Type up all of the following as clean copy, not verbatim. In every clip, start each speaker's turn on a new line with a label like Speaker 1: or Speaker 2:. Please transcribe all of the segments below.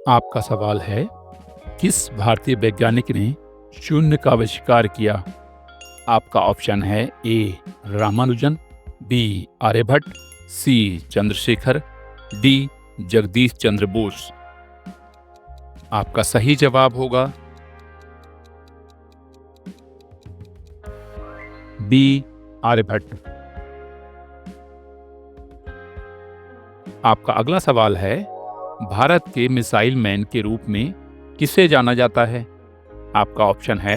Speaker 1: आपका सवाल है, किस भारतीय वैज्ञानिक ने शून्य का आविष्कार किया? आपका ऑप्शन है ए रामानुजन, बी आर्यभट्ट, सी चंद्रशेखर, डी जगदीश चंद्र बोस। आपका सही जवाब होगा बी आर्यभट्ट। आपका अगला सवाल है, भारत के मिसाइल मैन के रूप में किसे जाना जाता है? आपका ऑप्शन है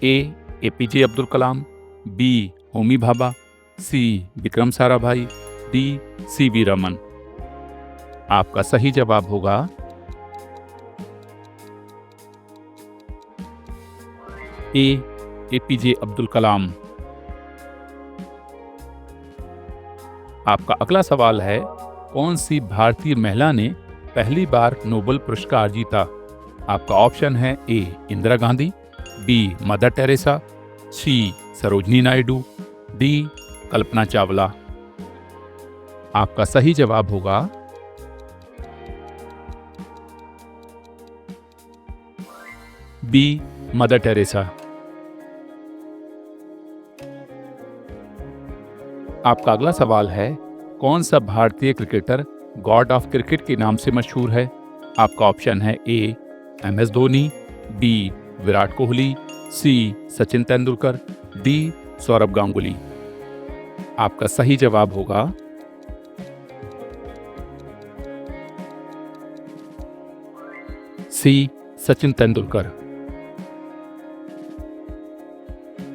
Speaker 1: ए एपीजे अब्दुल कलाम, बी होमी भाभा, सी विक्रम साराभाई, डी सीवी रमन। आपका सही जवाब होगा ए एपीजे अब्दुल कलाम। आपका अगला सवाल है, कौन सी भारतीय महिला ने पहली बार नोबेल पुरस्कार जीता? आपका ऑप्शन है A Indira Gandhi, B mother Teresa, C Sarojini Naidu, D Kalpana Chawla. आपका सही जवाब होगा बी मदर टेरेसा। आपका अगला सवाल है, कौन सा भारतीय क्रिकेटर गॉड ऑफ क्रिकेट के नाम से मशहूर है? आपका ऑप्शन है ए एम.एस. धोनी, बी विराट कोहली, सी सचिन तेंदुलकर, डी सौरभ गांगुली। आपका सही जवाब होगा सी सचिन तेंदुलकर।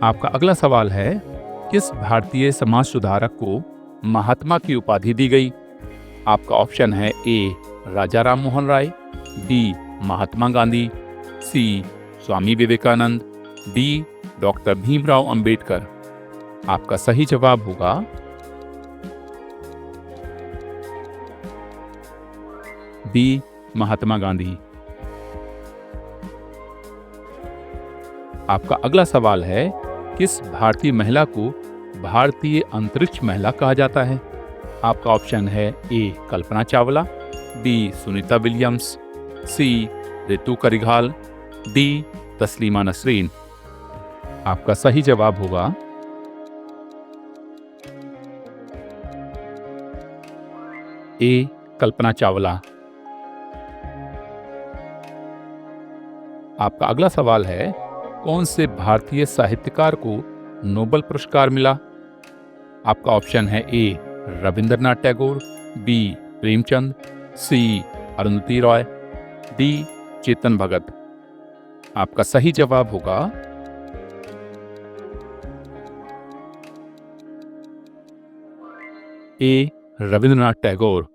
Speaker 1: आपका अगला सवाल है, किस भारतीय समाज सुधारक को महात्मा की उपाधि दी गई? आपका ऑप्शन है ए राजा राम मोहन राय, बी महात्मा गांधी, सी स्वामी विवेकानंद, डी डॉक्टर भीमराव अंबेडकर। आपका सही जवाब होगा बी महात्मा गांधी। आपका अगला सवाल है, किस भारतीय महिला को भारतीय अंतरिक्ष महिला कहा जाता है? आपका ऑप्शन है ए कल्पना चावला, बी सुनीता विलियम्स, सी रितु करिघाल, डी तस्लीमा नसरीन। आपका सही जवाब होगा ए कल्पना चावला। आपका अगला सवाल है, कौन से भारतीय साहित्यकार को नोबेल पुरस्कार मिला? आपका ऑप्शन है ए रविंद्रनाथ टैगोर, बी प्रेमचंद, सी अरुंधति रॉय, डी चेतन भगत। आपका सही जवाब होगा ए रविंद्रनाथ टैगोर।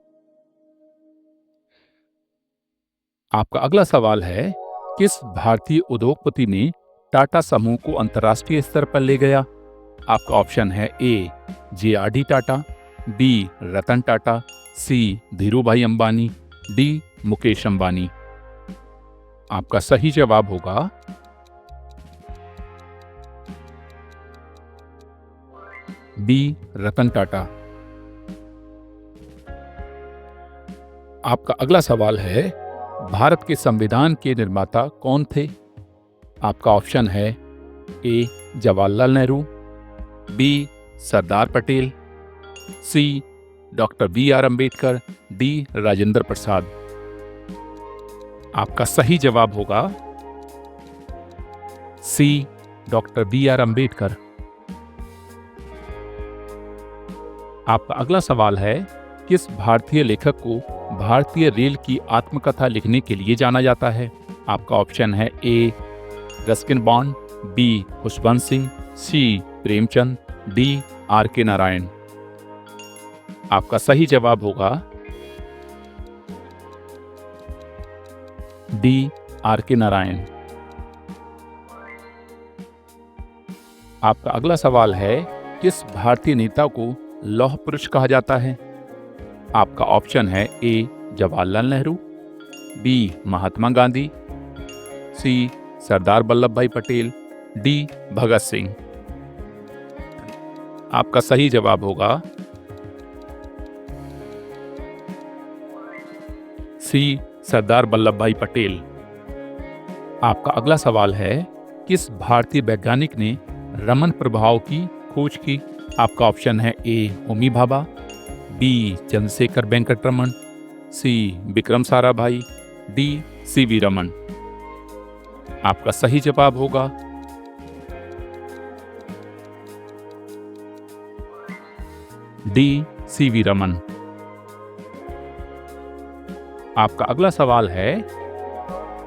Speaker 1: आपका अगला सवाल है, किस भारतीय उद्योगपति ने टाटा समूह को अंतर्राष्ट्रीय स्तर पर ले गया? आपका ऑप्शन है ए जे.आर.डी. टाटा, बी रतन टाटा, सी धीरूभाई अंबानी, डी मुकेश अंबानी। आपका सही जवाब होगा बी रतन टाटा। आपका अगला सवाल है, भारत के संविधान के निर्माता कौन थे? आपका ऑप्शन है A Jawaharlal Nehru, B Sardar Patel, C doctor B R. Ambedkar, D Rajendra Prasad. आपका सही जवाब होगा सी डॉक्टर बी.आर. अंबेडकर। आपका अगला सवाल है, किस भारतीय लेखक को भारतीय रेल की आत्मकथा लिखने के लिए जाना जाता है? आपका ऑप्शन है A Ruskin Bond, B Khushwant Singh, C Premchand, D R K. Narayan. आपका सही जवाब होगा डी आर.के. नारायण। आपका अगला सवाल है, किस भारतीय नेता को लौह पुरुष कहा जाता है? आपका ऑप्शन है ए जवाहरलाल नेहरू, बी महात्मा गांधी, सी सरदार वल्लभ भाई पटेल, डी भगत सिंह। आपका सही जवाब होगा सी सरदार वल्लभ भाई पटेल। आपका अगला सवाल है, किस भारतीय वैज्ञानिक ने रमन प्रभाव की खोज की? आपका ऑप्शन है ए होमी भाभा, बी चंद्रशेखर वेंकट रमन, सी विक्रम साराभाई, डी सीवी रमन। आपका सही जवाब होगा डी सीवी रमन। आपका अगला सवाल है,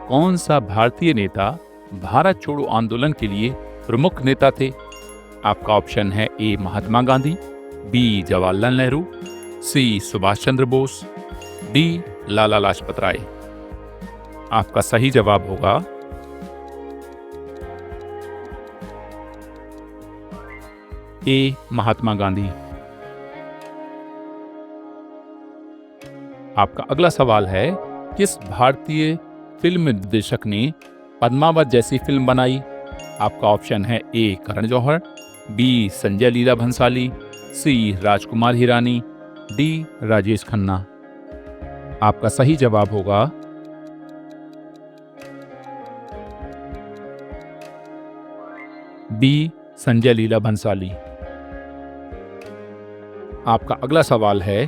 Speaker 1: कौन सा भारतीय नेता भारत छोड़ो आंदोलन के लिए प्रमुख नेता थे? आपका ऑप्शन है ए महात्मा गांधी, बी जवाहरलाल नेहरू, सी सुभाष चंद्र बोस, डी लाला लाजपत राय। आपका सही जवाब होगा ए महात्मा गांधी। आपका अगला सवाल है, किस भारतीय फिल्म निर्देशक ने पद्मावत जैसी फिल्म बनाई? आपका ऑप्शन है ए करण जौहर, बी संजय लीला भंसाली, सी राजकुमार हिरानी, डी राजेश खन्ना। आपका सही जवाब होगा बी संजय लीला भंसाली। आपका अगला सवाल है,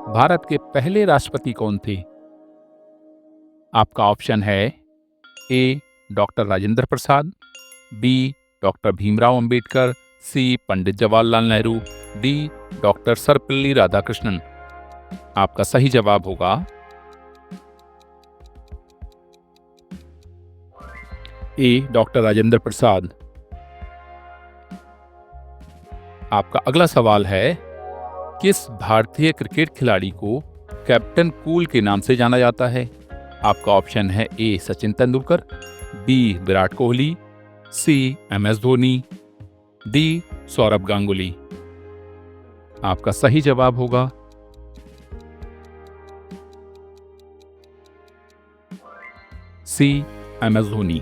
Speaker 1: भारत के पहले राष्ट्रपति कौन थे? आपका ऑप्शन है ए doctor Rajendra Prasad, B doctor Bhimrao Ambedkar, सी पंडित जवाहरलाल नेहरू, डी डॉक्टर सर्वपल्ली राधाकृष्णन। आपका सही जवाब होगा ए डॉक्टर राजेंद्र प्रसाद। आपका अगला सवाल है, किस भारतीय क्रिकेट खिलाड़ी को कैप्टन कूल के नाम से जाना जाता है? आपका ऑप्शन है ए सचिन तेंदुलकर, बी विराट कोहली, सी MS धोनी, डी सौरभ गांगुली। आपका सही जवाब होगा सी MS धोनी।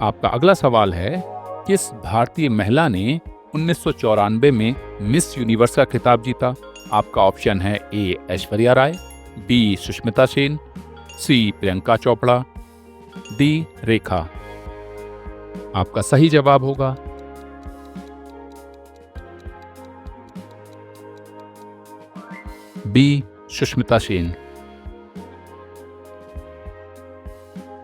Speaker 1: आपका अगला सवाल है, किस भारतीय महिला ने 1994 में मिस यूनिवर्स का खिताब जीता? आपका ऑप्शन है ए ऐश्वर्या राय, बी सुष्मिता सेन, सी प्रियंका चोपड़ा, डी रेखा। आपका सही जवाब होगा बी सुष्मिता सेन।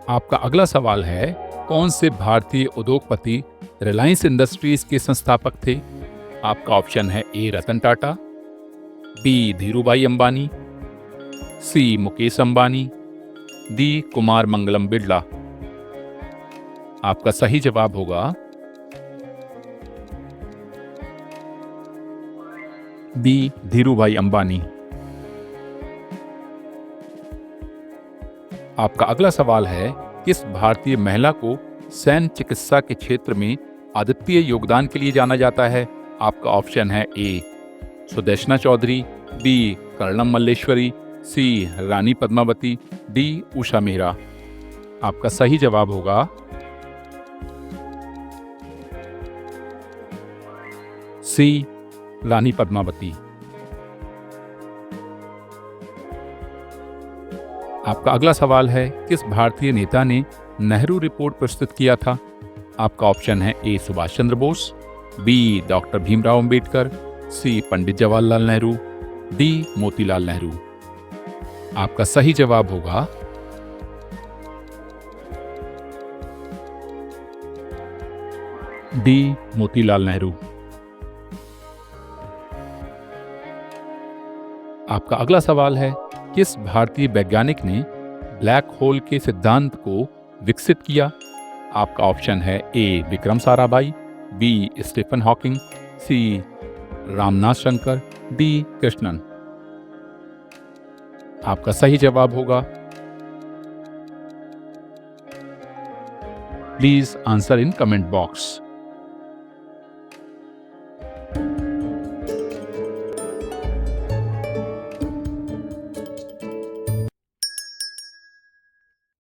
Speaker 1: आपका अगला सवाल है, कौन से भारतीय उद्योगपति रिलायंस इंडस्ट्रीज के संस्थापक थे? आपका ऑप्शन है ए रतन टाटा, बी धीरूभाई अंबानी, सी मुकेश अंबानी, डी कुमार मंगलम बिरला। आपका सही जवाब होगा बी धीरूभाई अंबानी। आपका अगला सवाल है, किस भारतीय महिला को सैन्य चिकित्सा के क्षेत्र में अद्वितीय योगदान के लिए जाना जाता है? आपका ऑप्शन है ए सुदेशना चौधरी, बी कर्णम मल्लेश्वरी, सी रानी पद्मावती, डी उषा मेहरा। आपका सही जवाब होगा सी रानी पद्मावती। आपका अगला सवाल है, किस भारतीय नेता ने नेहरू रिपोर्ट प्रस्तुत किया था? आपका ऑप्शन है ए सुभाष चंद्र बोस, बी डॉक्टर भीमराव अंबेडकर, सी पंडित जवाहरलाल नेहरू, डी मोतीलाल नेहरू। आपका सही जवाब होगा डी मोतीलाल नेहरू। आपका अगला सवाल है, किस भारतीय वैज्ञानिक ने ब्लैक होल के सिद्धांत को विकसित किया? आपका ऑप्शन है A Vikram Sarabhai, B Stephen Hawking, C Ramnath Shankar, D Krishnan. आपका सही जवाब होगा please answer in comment box.